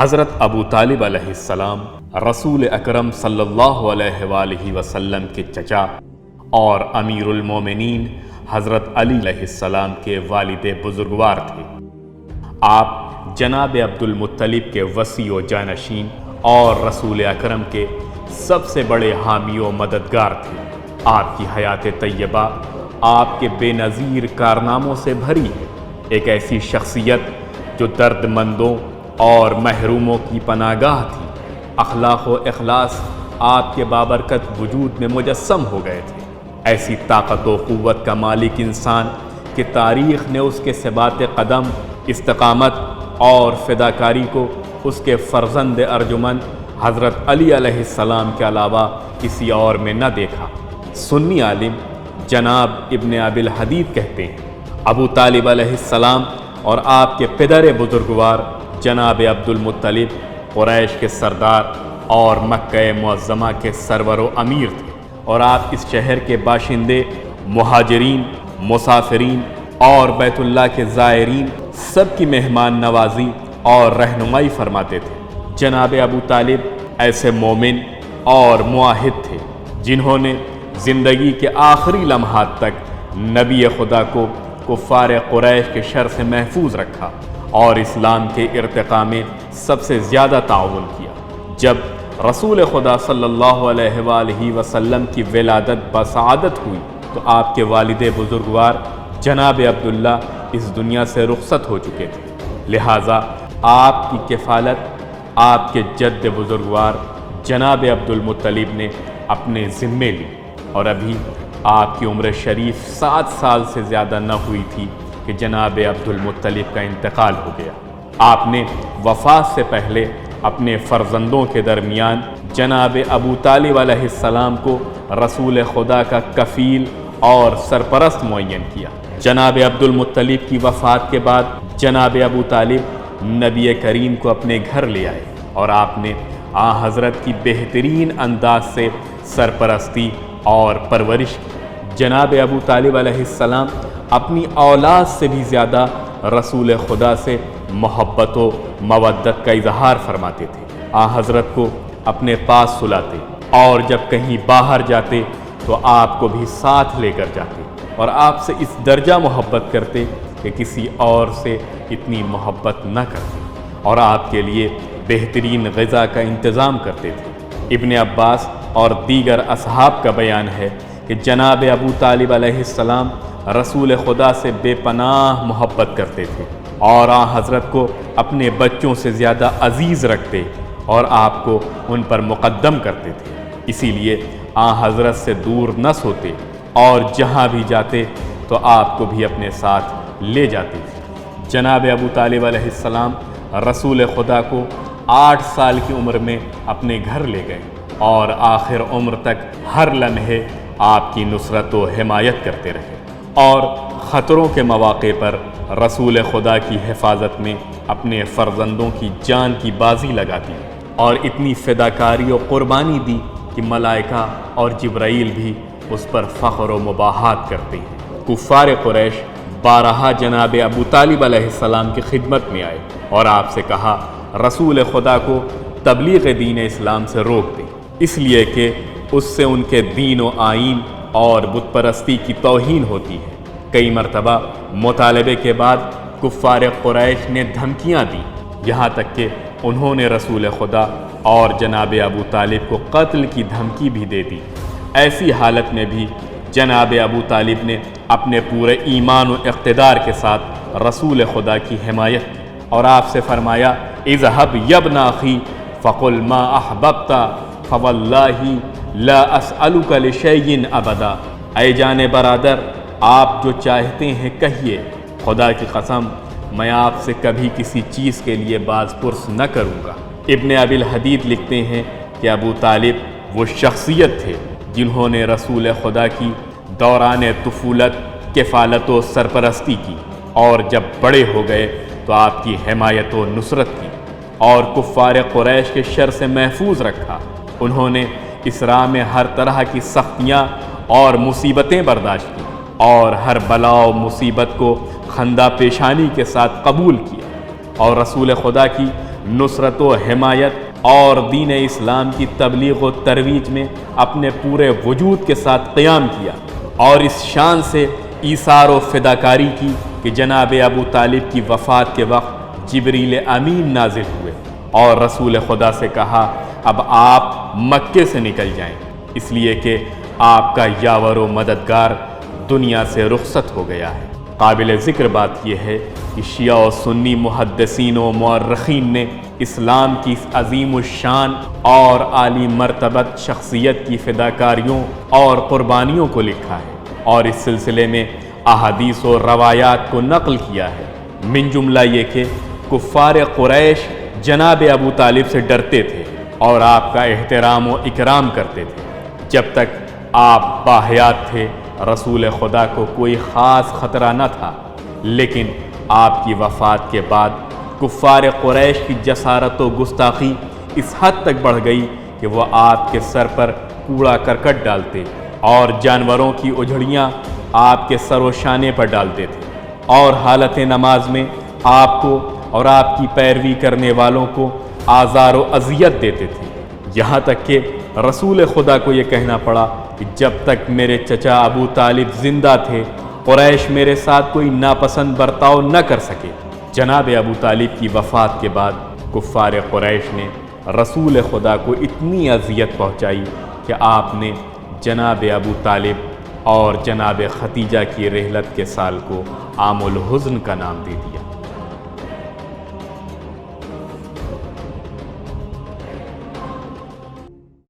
حضرت ابو طالب علیہ السلام رسول اکرم صلی اللہ علیہ وآلہ وسلم کے چچا اور امیر المومنین حضرت علی علیہ السلام کے والد بزرگوار تھے۔ آپ جناب عبد المطلب کے وصی و جانشین اور رسول اکرم کے سب سے بڑے حامی و مددگار تھے۔ آپ کی حیات طیبہ آپ کے بے نظیر کارناموں سے بھری ہے، ایک ایسی شخصیت جو درد مندوں اور محروموں کی پناہ گاہ تھی۔ اخلاق و اخلاص آپ کے بابرکت وجود میں مجسم ہو گئے تھے۔ ایسی طاقت و قوت کا مالک انسان کہ تاریخ نے اس کے ثبات قدم، استقامت اور فداکاری کو اس کے فرزند ارجمند حضرت علی علیہ السلام کے علاوہ کسی اور میں نہ دیکھا۔ سنی عالم جناب ابن ابی الحدید کہتے ہیں، ابو طالب علیہ السلام اور آپ کے پدر بزرگوار جناب عبد المطلب قریش کے سردار اور مکہ معظمہ کے سرور و امیر تھے، اور آپ اس شہر کے باشندے، مہاجرین، مسافرین اور بیت اللہ کے زائرین سب کی مہمان نوازی اور رہنمائی فرماتے تھے۔ جناب ابو طالب ایسے مومن اور معاہد تھے جنہوں نے زندگی کے آخری لمحات تک نبی خدا کو کفار قریش کے شر سے محفوظ رکھا اور اسلام کے ارتقاء میں سب سے زیادہ تعاون کیا۔ جب رسول خدا صلی اللہ علیہ وآلہ وسلم کی ولادت بسعادت ہوئی تو آپ کے والد بزرگوار جناب عبداللہ اس دنیا سے رخصت ہو چکے تھے، لہٰذا آپ کی کفالت آپ کے جد بزرگوار جناب عبد المطلب نے اپنے ذمے لی، اور ابھی آپ کی عمر شریف 7 سال سے زیادہ نہ ہوئی تھی کہ جناب عبد المطلب کا انتقال ہو گیا۔ آپ نے وفات سے پہلے اپنے فرزندوں کے درمیان جناب ابو طالب علیہ السلام کو رسول خدا کا کفیل اور سرپرست معین کیا۔ جناب عبد المطلب کی وفات کے بعد جناب ابو طالب نبی کریم کو اپنے گھر لے آئے، اور آپ نے حضرت کی بہترین انداز سے سرپرستی اور پرورش کی۔ جناب ابو طالب علیہ السلام اپنی اولاد سے بھی زیادہ رسول خدا سے محبت و مودت کا اظہار فرماتے تھے۔ حضرت کو اپنے پاس سلاتے، اور جب کہیں باہر جاتے تو آپ کو بھی ساتھ لے کر جاتے، اور آپ سے اس درجہ محبت کرتے کہ کسی اور سے اتنی محبت نہ کرتے، اور آپ کے لیے بہترین غذا کا انتظام کرتے تھے۔ ابن عباس اور دیگر اصحاب کا بیان ہے کہ جناب ابو طالب علیہ السلام رسول خدا سے بے پناہ محبت کرتے تھے، اور حضرت کو اپنے بچوں سے زیادہ عزیز رکھتے اور آپ کو ان پر مقدم کرتے تھے، اسی لیے حضرت سے دور نہ سوتے، اور جہاں بھی جاتے تو آپ کو بھی اپنے ساتھ لے جاتے تھے۔ جناب ابو طالب علیہ السلام رسول خدا کو 8 سال کی عمر میں اپنے گھر لے گئے، اور آخر عمر تک ہر لمحے آپ کی نصرت و حمایت کرتے رہے، اور خطروں کے مواقع پر رسول خدا کی حفاظت میں اپنے فرزندوں کی جان کی بازی لگا دی، اور اتنی فداکاری و قربانی دی کہ ملائکہ اور جبرائیل بھی اس پر فخر و مباحات کرتے ہیں۔ کفار قریش بارہا جناب ابو طالب علیہ السلام کی خدمت میں آئے اور آپ سے کہا رسول خدا کو تبلیغ دین اسلام سے روک دیں، اس لیے کہ اس سے ان کے دین و آئین اور بت پرستی کی توہین ہوتی ہے۔ کئی مرتبہ مطالبے کے بعد کفار قریش نے دھمکیاں دیں، یہاں تک کہ انہوں نے رسول خدا اور جناب ابو طالب کو قتل کی دھمکی بھی دے دی۔ ایسی حالت میں بھی جناب ابو طالب نے اپنے پورے ایمان و اقتدار کے ساتھ رسول خدا کی حمایت کی، اور آپ سے فرمایا اذهب یا ابن اخی فقل ما احببت فواللہ لا اسألک لشیء ابدا، اے جان برادر آپ جو چاہتے ہیں کہیے، خدا کی قسم میں آپ سے کبھی کسی چیز کے لیے باز پرس نہ کروں گا۔ ابن ابی الحدید لکھتے ہیں کہ ابو طالب وہ شخصیت تھے جنہوں نے رسول خدا کی دوران طفولت کفالت و سرپرستی کی، اور جب بڑے ہو گئے تو آپ کی حمایت و نصرت کی، اور کفار قریش کے شر سے محفوظ رکھا۔ انہوں نے اس راہ میں ہر طرح کی سختیاں اور مصیبتیں برداشت کی، اور ہر بلا و مصیبت کو خندہ پیشانی کے ساتھ قبول کیا، اور رسول خدا کی نصرت و حمایت اور دین اسلام کی تبلیغ و ترویج میں اپنے پورے وجود کے ساتھ قیام کیا، اور اس شان سے ایثار و فداکاری کی کہ جناب ابو طالب کی وفات کے وقت جبریل امین نازل ہوئے اور رسول خدا سے کہا اب آپ مکے سے نکل جائیں، اس لیے کہ آپ کا یاور و مددگار دنیا سے رخصت ہو گیا ہے۔ قابل ذکر بات یہ ہے کہ شیعہ و سنی محدثین و مورخین نے اسلام کی اس عظیم الشان اور عالی مرتبت شخصیت کی فداکاریوں اور قربانیوں کو لکھا ہے، اور اس سلسلے میں احادیث و روایات کو نقل کیا ہے۔ من جملہ یہ کہ کفار قریش جناب ابو طالب سے ڈرتے تھے اور آپ کا احترام و اکرام کرتے تھے۔ جب تک آپ باحیات تھے رسول خدا کو کوئی خاص خطرہ نہ تھا، لیکن آپ کی وفات کے بعد کفار قریش کی جسارت و گستاخی اس حد تک بڑھ گئی کہ وہ آپ کے سر پر کوڑا کرکٹ ڈالتے اور جانوروں کی اجڑیاں آپ کے سر و شانے پر ڈالتے تھے، اور حالت نماز میں آپ کو اور آپ کی پیروی کرنے والوں کو آزار و اذیت دیتے تھے، یہاں تک کہ رسول خدا کو یہ کہنا پڑا کہ جب تک میرے چچا ابو طالب زندہ تھے قریش میرے ساتھ کوئی ناپسند برتاؤ نہ کر سکے۔ جناب ابو طالب کی وفات کے بعد کفار قریش نے رسول خدا کو اتنی اذیت پہنچائی کہ آپ نے جناب ابو طالب اور جناب ختیجہ کی رحلت کے سال کو عام الحزن کا نام دے دیا۔